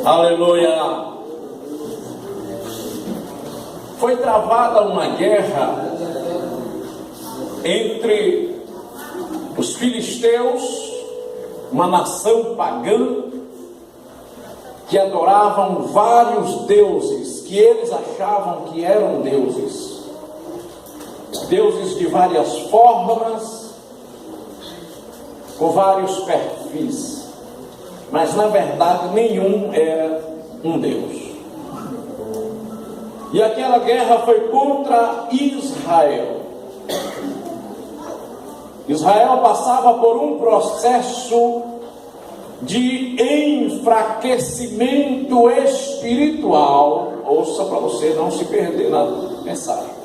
Aleluia! Foi travada uma guerra entre os filisteus, uma nação pagã, que adoravam vários deuses, que eles achavam que eram deuses. Deuses de várias formas, com vários perfis. Mas na verdade nenhum era um Deus. E aquela guerra foi contra Israel. Israel passava por um processo de enfraquecimento espiritual. Ouça para você não se perder na mensagem.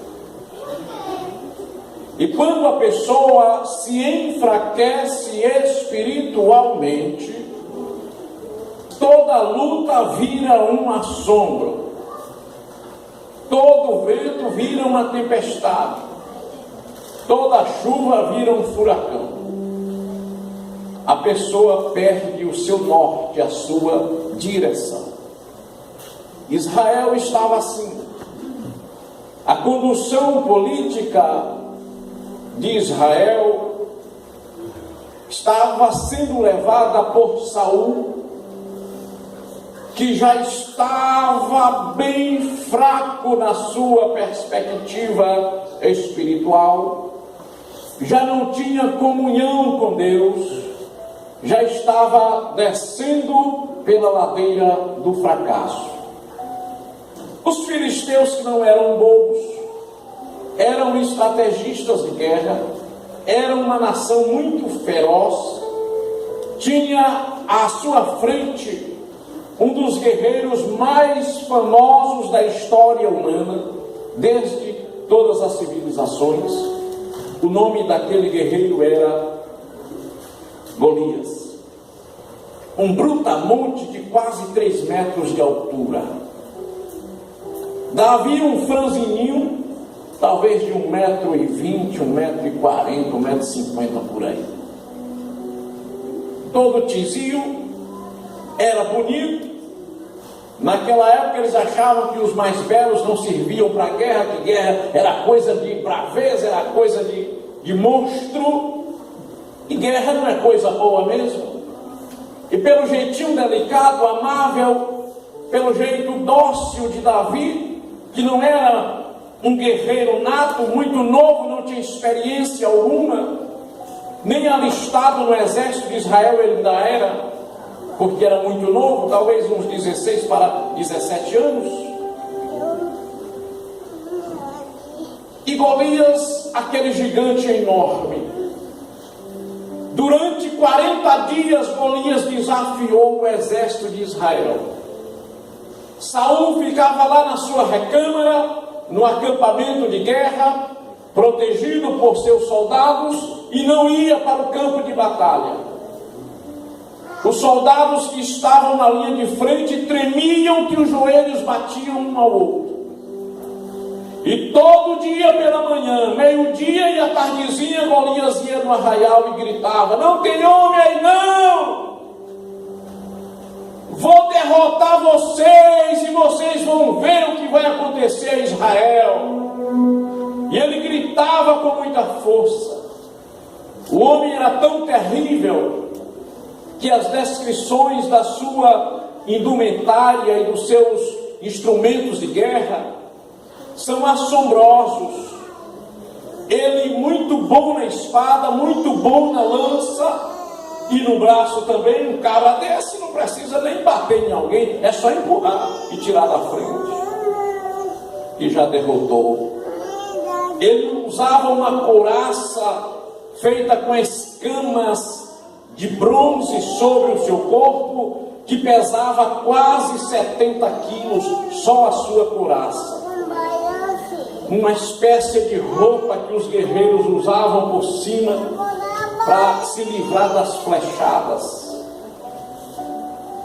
E quando a pessoa se enfraquece espiritualmente, toda luta vira um assombro, todo vento vira uma tempestade, toda chuva vira um furacão. A pessoa perde o seu norte, a sua direção. Israel estava assim. A condução política de Israel estava sendo levada por Saul, que já estava bem fraco na sua perspectiva espiritual, já não tinha comunhão com Deus, já estava descendo pela ladeira do fracasso. Os filisteus, que não eram bobos, eram estrategistas de guerra, eram uma nação muito feroz, tinha à sua frente um dos guerreiros mais famosos da história humana, desde todas as civilizações. O nome daquele guerreiro era Golias, um brutamonte de quase 3 metros de altura. Davi, um franzininho, talvez de 1,20 m, 1,40 m, 1,50 m por aí. Todo tizio, era bonito. Naquela época eles achavam que os mais belos não serviam para a guerra, que guerra era coisa de braveza, era coisa de monstro. E guerra não é coisa boa mesmo. E pelo jeitinho delicado, amável, pelo jeito dócil de Davi, que não era um guerreiro nato, muito novo, não tinha experiência alguma, nem alistado no exército de Israel ele ainda era, porque era muito novo, talvez uns 16 para 17 anos. E Golias, aquele gigante enorme, durante 40 dias Golias desafiou o exército de Israel. Saul ficava lá na sua recâmara, no acampamento de guerra, protegido por seus soldados, e não ia para o campo de batalha. Os soldados que estavam na linha de frente tremiam que os joelhos batiam um ao outro. E todo dia pela manhã, meio-dia e à tardezinha, Golias ia no arraial e gritava: não tem homem aí não! Vou derrotar vocês e vocês vão ver o que vai acontecer a Israel. E ele gritava com muita força. O homem era tão terrível que as descrições da sua indumentária e dos seus instrumentos de guerra são assombrosos. Ele muito bom na espada, muito bom na lança e no braço também. Um cara desse não precisa nem bater em alguém, é só empurrar e tirar da frente. E já derrotou. Ele usava uma couraça feita com escamas de bronze sobre o seu corpo, que pesava quase 70 quilos, só a sua couraça. Uma espécie de roupa que os guerreiros usavam por cima para se livrar das flechadas.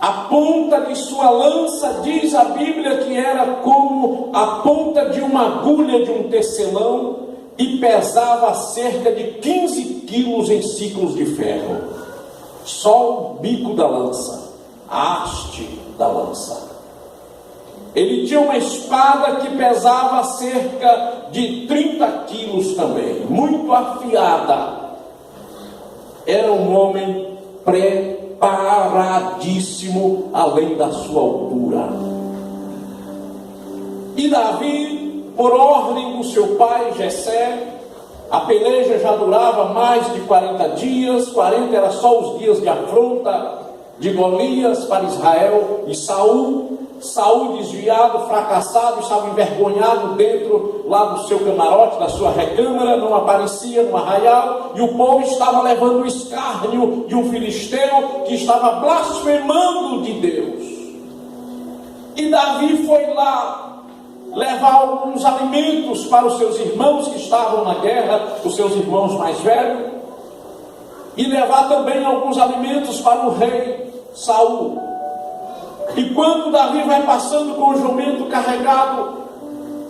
A ponta de sua lança, diz a Bíblia, que era como a ponta de uma agulha de um tecelão, e pesava cerca de 15 quilos em ciclos de ferro. Só o bico da lança. a haste da lança. Ele tinha uma espada que pesava cerca de 30 quilos também, muito afiada. Era um homem preparadíssimo, além da sua altura. E Davi, por ordem do seu pai Jessé, a peleja já durava mais de 40 dias, 40 era só os dias de afronta de Golias para Israel, e Saul desviado, fracassado, estava envergonhado dentro lá do seu camarote, da sua recâmara, não aparecia no arraial, e o povo estava levando o escárnio de um filisteu que estava blasfemando de Deus. E Davi foi lá levar alguns alimentos para os seus irmãos que estavam na guerra, os seus irmãos mais velhos, e levar também alguns alimentos para o rei Saul. E quando Davi vai passando com o jumento carregado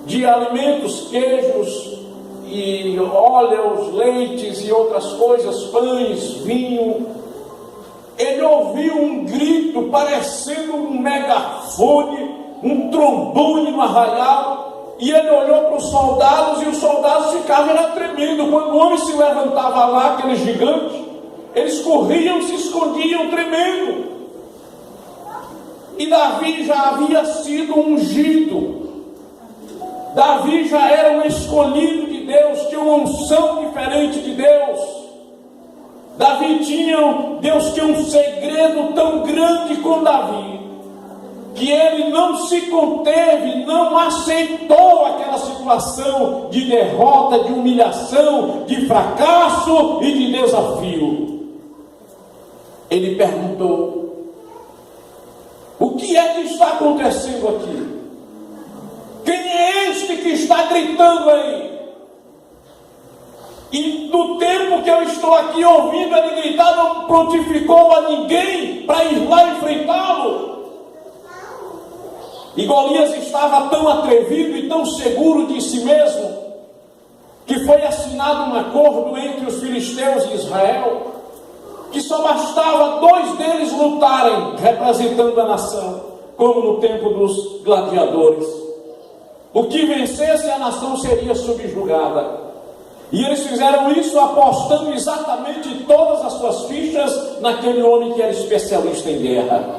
de alimentos, queijos e óleos, leites e outras coisas, pães, vinho, ele ouviu um grito parecendo um megafone, um trombone no arraial, e ele olhou para os soldados, e os soldados ficavam tremendo. Quando o homem se levantava lá, aquele gigante, eles corriam, se escondiam tremendo. E Davi já havia sido ungido, Davi já era um escolhido de Deus, tinha uma unção diferente de Deus. Deus tinha um segredo tão grande com Davi, que ele não se conteve, não aceitou aquela situação de derrota, de humilhação, de fracasso e de desafio. Ele perguntou: o que é que está acontecendo aqui? Quem é este que está gritando aí? E no tempo que eu estou aqui ouvindo ele gritar, não prontificou a ninguém para ir lá enfrentá-lo. E Golias estava tão atrevido e tão seguro de si mesmo, que foi assinado um acordo entre os filisteus e Israel, que só bastava 2 deles lutarem representando a nação, como no tempo dos gladiadores. O que vencesse a nação seria subjugada. E eles fizeram isso apostando exatamente todas as suas fichas naquele homem que era especialista em guerra.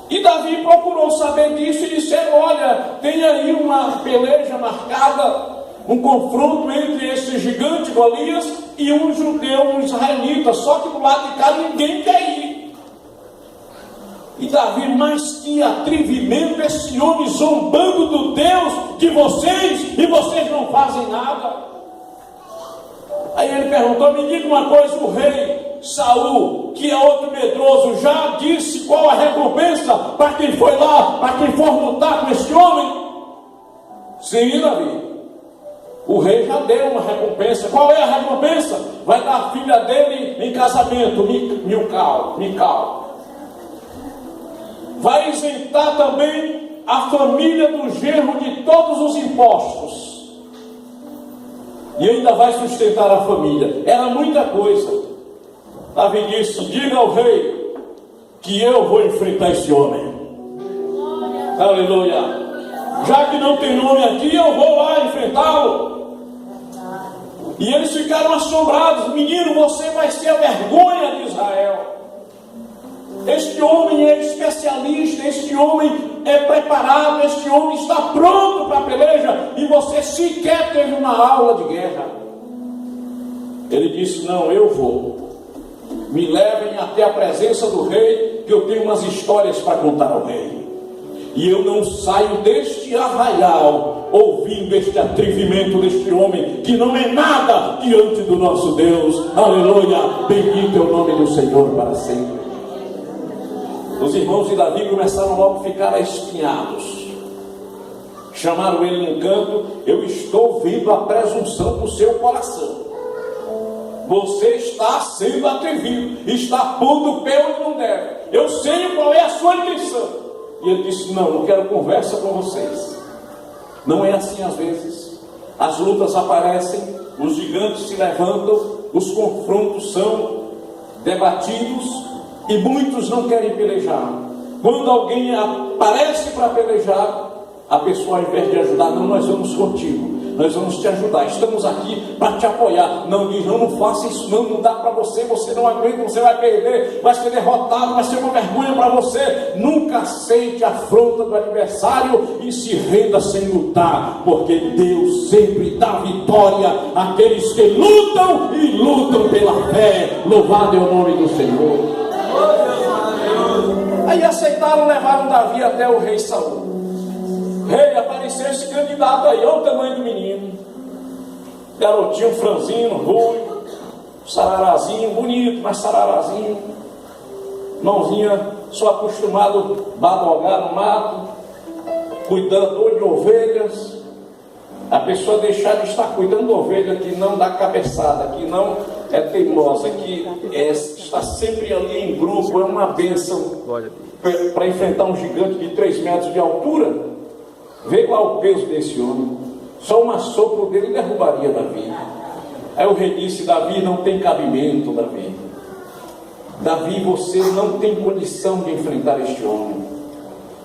E Davi procurou saber disso e disseram: olha, tem aí uma peleja marcada, um confronto entre esse gigante Golias e um judeu, um israelita, só que do lado de cá ninguém quer ir. E Davi: mas que atrevimento, esse homem zombando do Deus de vocês, e vocês não fazem nada. Aí ele perguntou: me diga uma coisa, o rei Saul, que é outro medroso, já disse qual a recompensa para quem foi lá, para quem for lutar com esse homem? Sim, Davi, o rei já deu uma recompensa. Qual é a recompensa? Vai dar a filha dele em casamento, Mical. Vai isentar também a família do genro de todos os impostos. E ainda vai sustentar a família. Era muita coisa. Davi disse: diga ao rei que eu vou enfrentar esse homem. Aleluia. Já que não tem nome aqui, eu vou lá enfrentá-lo. E eles ficaram assombrados: menino, você vai ser a vergonha de Israel. Este homem é especialista, este homem é preparado, este homem está pronto para a peleja, e você sequer teve uma aula de guerra. Ele disse: não, eu vou. Me levem até a presença do rei, que eu tenho umas histórias para contar ao rei. E eu não saio deste arraial ouvindo este atrevimento deste homem, que não é nada diante do nosso Deus. Aleluia, bendito é o nome do Senhor para sempre. Os irmãos de Davi começaram logo a ficar espinhados. Chamaram ele num canto: eu estou vendo a presunção do seu coração. Você está sendo atrevido, está pondo o pé onde não deve. Eu sei qual é a sua intenção. E ele disse: não quero conversa com vocês. Não é assim às vezes. As lutas aparecem, os gigantes se levantam, os confrontos são debatidos, e muitos não querem pelejar. Quando alguém aparece para pelejar, a pessoa, ao invés de ajudar, não, nós vamos contigo, nós vamos te ajudar, estamos aqui para te apoiar. Não diz, não faça isso, não dá para você, você não aguenta, você vai perder, vai ser derrotado, vai ser uma vergonha para você. Nunca aceite a afronta do adversário e se renda sem lutar, porque Deus sempre dá vitória àqueles que lutam e lutam pela fé. Louvado é o nome do Senhor. Aí aceitaram, levaram Davi até o rei Saul. Rei, apareceu esse candidato aí, olha o tamanho do menino, garotinho franzino, ruivo, sararazinho, bonito, mas sararazinho, mãozinha, sou acostumado a badogar no mato, cuidador de ovelhas. A pessoa deixar de estar cuidando de ovelha, que não dá cabeçada, que não é teimosa, que está sempre ali em grupo, é uma bênção para enfrentar um gigante de 3 metros de altura. Vê lá o peso desse homem, só um assopro dele derrubaria Davi. Aí o rei disse, Davi, não tem cabimento, Davi. Davi, você não tem condição de enfrentar este homem.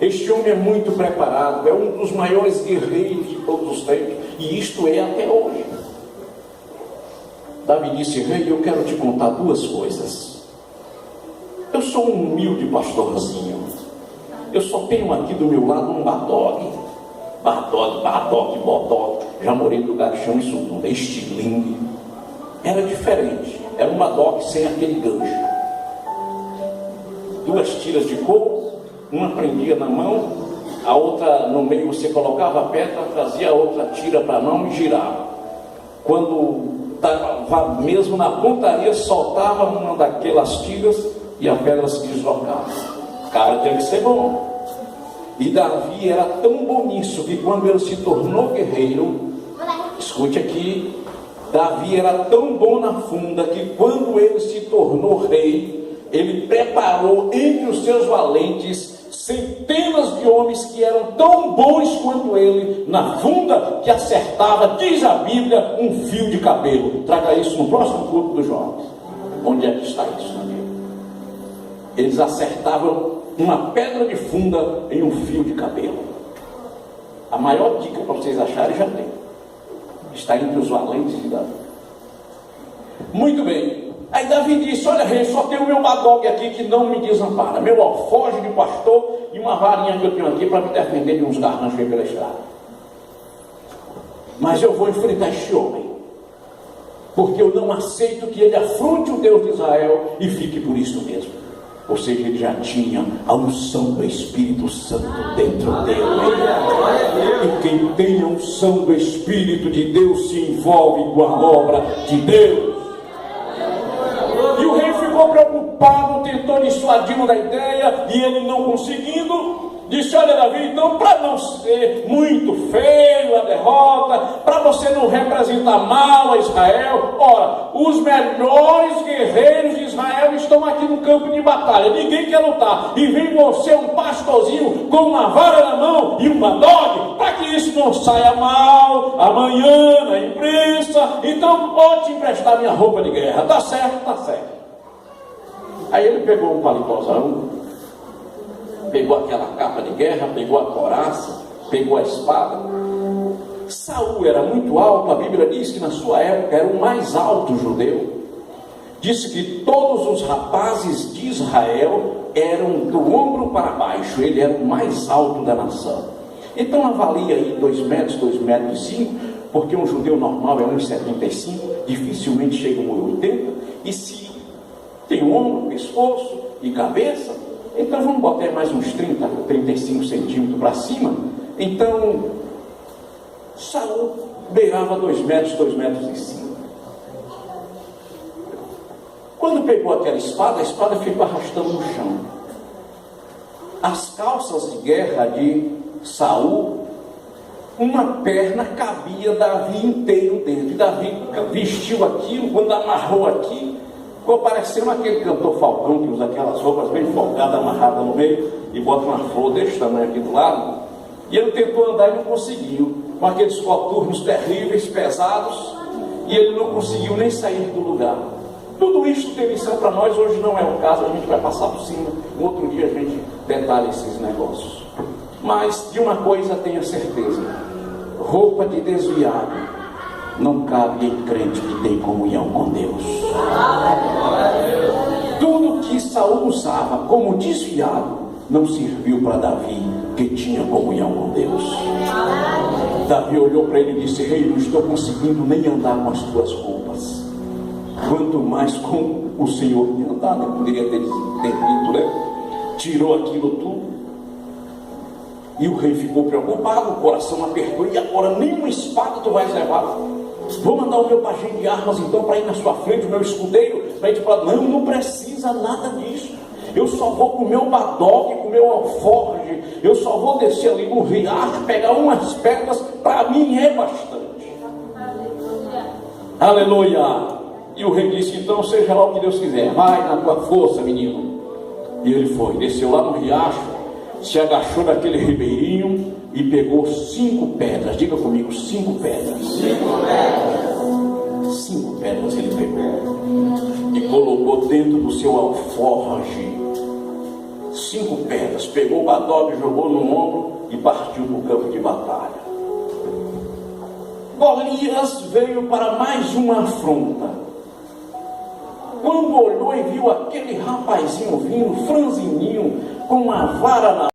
Este homem é muito preparado, é um dos maiores guerreiros de todos os tempos, e isto é até hoje. Davi disse, rei, eu quero te contar 2 coisas. Eu sou um humilde pastorzinho, eu só tenho aqui do meu lado um badogue, bodoque, já morei em lugar que chama isso tudo, estilingue. Era diferente, era um badoque sem aquele gancho. 2 tiras de couro, uma prendia na mão, a outra no meio você colocava a pedra, trazia a outra tira para a mão e girava. Quando estava mesmo na pontaria, soltava uma daquelas tiras e a pedra se deslocava. O cara tinha que ser bom. E Davi era tão bom nisso que quando ele se tornou guerreiro, escute aqui, Davi era tão bom na funda que quando ele se tornou rei, ele preparou entre os seus valentes centenas de homens que eram tão bons quanto ele na funda, que acertava, diz a Bíblia, um fio de cabelo. Traga isso no próximo culto dos jovens. Onde é que está isso na Bíblia? Eles acertavam uma pedra de funda em um fio de cabelo. A maior dica para vocês acharem já tem. Está entre os valentes de Davi. Muito bem. Aí Davi disse, olha rei, só tem o meu badogue aqui que não me desampara, meu alforje de pastor e uma varinha que eu tenho aqui para me defender de uns garranchos aí pela estrada. Mas eu vou enfrentar este homem, porque eu não aceito que ele afronte o Deus de Israel e fique por isso mesmo. Ou seja, ele já tinha a unção do Espírito Santo dentro dele. E quem tem a unção do Espírito de Deus se envolve com a obra de Deus. E o rei ficou preocupado, tentou dissuadi-lo da ideia, e ele não conseguindo, disse, olha Davi, então para não ser muito feio a derrota, para você não representar mal a Israel, ora, os melhores guerreiros de Israel estão aqui no campo de batalha, ninguém quer lutar, e vem você, um pastorzinho, com uma vara na mão e um badogue, para que isso não saia mal amanhã na imprensa, então pode emprestar minha roupa de guerra, tá certo, tá certo. Aí ele pegou um paletozão, pegou aquela capa de guerra, pegou a couraça, pegou a espada. Saul era muito alto, a Bíblia diz que na sua época era o mais alto judeu. Disse que todos os rapazes de Israel eram do ombro para baixo, ele era o mais alto da nação. Então avalia aí 2 metros, 2,5 metros, porque um judeu normal é 1,75, dificilmente chega a 1,80, e se tem ombro, pescoço e cabeça, então vamos botar mais uns 30, 35 centímetros para cima. Então Saul beirava 2 metros, 2,5 metros. Quando pegou aquela espada, a espada ficou arrastando no chão. As calças de guerra de Saul, uma perna cabia Davi inteiro dentro. E Davi vestiu aquilo, quando amarrou aqui, ficou parecendo aquele cantor Falcão que usa aquelas roupas bem folgadas, amarradas no meio, e bota uma flor desse tamanho aqui do lado. E ele tentou andar e não conseguiu, com aqueles coturnos terríveis, pesados, e ele não conseguiu nem sair do lugar. Tudo isso tem lição para nós, hoje não é o caso, a gente vai passar por cima, um outro dia a gente detalha esses negócios. Mas de uma coisa tenha certeza: roupa de desviado não cabe em crente que tem comunhão com Deus. Tudo que Saul usava como desviado não serviu para Davi, que tinha comunhão com Deus. Davi olhou para ele e disse: rei, não estou conseguindo nem andar com as tuas roupas, quanto mais com o Senhor me andar. Eu poderia ter dito, né? Tirou aquilo tudo. E o rei ficou preocupado, o coração apertou. E agora nenhuma espada tu vais levar? Vou mandar o meu pajem de armas então para ir na sua frente, o meu escudeiro, para ir falar: não, não precisa nada disso. Eu só vou com o meu badoque, com o meu alforje. Eu só vou descer ali no riacho, pegar umas pedras. Para mim é bastante. Aleluia. E o rei disse: então seja lá o que Deus quiser, vai na tua força, menino. E ele foi, desceu lá no riacho, se agachou naquele ribeirinho e pegou 5 pedras. Diga comigo: 5 pedras. 5 pedras. 5 pedras ele pegou e colocou dentro do seu alforje. 5 pedras. Pegou o badoque, jogou no ombro e partiu para o campo de batalha. Golias veio para mais uma afronta. Quando olhou e viu aquele rapazinho vindo, franzininho, com uma vara na